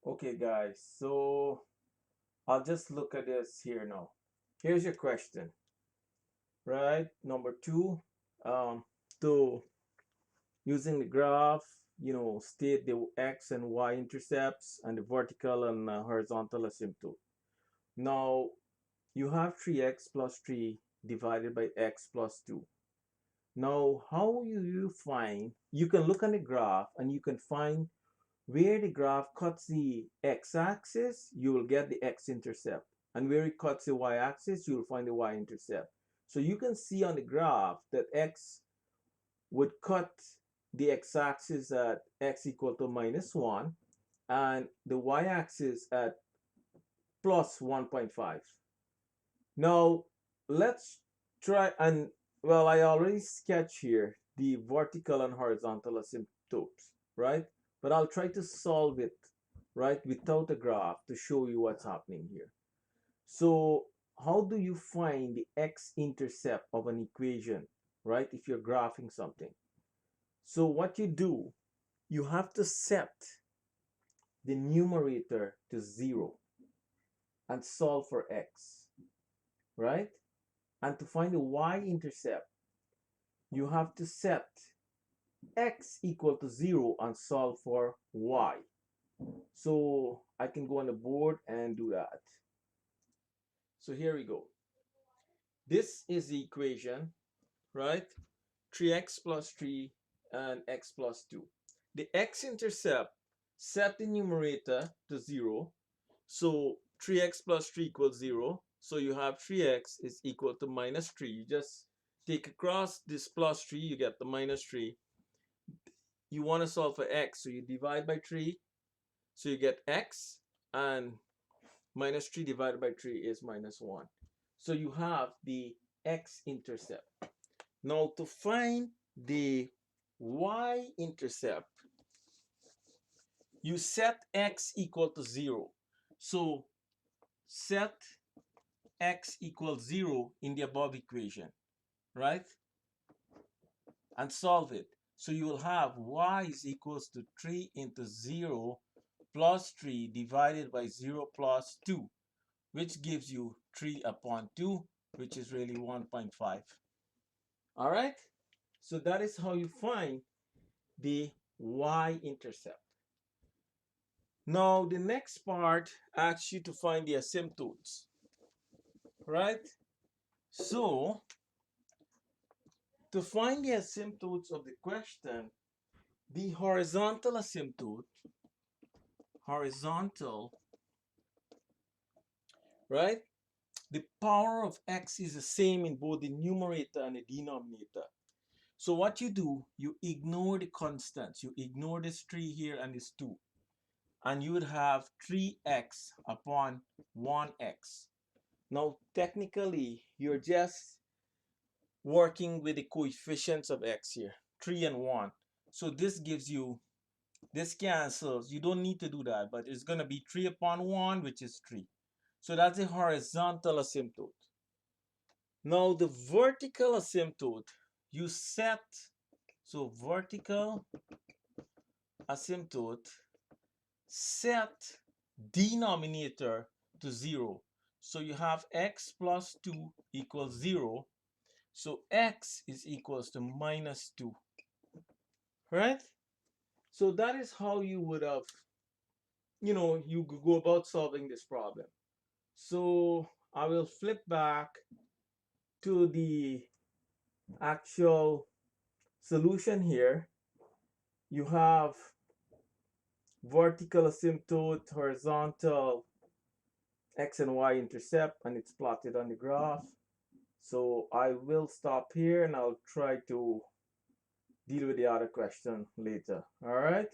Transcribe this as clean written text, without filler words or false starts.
Okay, guys, so I'll just look at this here now. Here's your question, right? Number two, um, to using the graph, state the x and y intercepts and the vertical and horizontal asymptote. Now, you have 3x plus 3 divided by x plus 2. Now, how you find, you can look on the graph and you can find where the graph cuts the x-axis, you will get the x-intercept. And where it cuts the y-axis, you will find the y-intercept. So you can see on the graph that x would cut the x-axis at x equal to -1 and the y-axis at plus 1.5. Now, let's try and, well, I already sketched here the vertical and horizontal asymptotes, right? But I'll try to solve it, right, without a graph to show you what's happening here. So how do you find the x-intercept of an equation, right, if you're graphing something? So what you do, you have to set the numerator to 0 and solve for x, right? And to find the y-intercept, you have to set x equal to 0 and solve for y. So I can go on the board and do that. So here we go. This is the equation, right? 3x plus 3 and x plus 2. The x-intercept, set the numerator to 0. So 3x plus 3 equals 0. So you have 3x is equal to -3. You just take across this plus 3, you get the -3. You want to solve for x, so you divide by 3. So you get x, and -3 divided by 3 is -1. So you have the x-intercept. Now to find the y-intercept, you set x equal to 0. So set x equals 0 in the above equation, right? And solve it. So you will have y is equals to 3 into 0 plus 3 divided by 0 plus 2, which gives you 3 upon 2, which is really 1.5. All right? So that is how you find the y-intercept. Now, the next part asks you to find the asymptotes, right? So, to find the asymptotes of the question, the horizontal asymptote, horizontal, right? The power of x is the same in both the numerator and the denominator. So what you do, you ignore the constants. You ignore this 3 here and this 2. And you would have 3x upon 1x. Now, technically, you're just working with the coefficients of x here, 3 and 1. So this gives you, this cancels. You don't need to do that, but it's going to be 3 upon 1, which is 3. So that's a horizontal asymptote. Now, the vertical asymptote, you set, so vertical asymptote, set denominator to 0. So you have x plus 2 equals 0. So x is equals to -2, right? So that is how you would have, you could go about solving this problem. So I will flip back to the actual solution here. You have vertical asymptote, horizontal x and y intercept, and it's plotted on the graph. So I will stop here and I'll try to deal with the other question later. All right.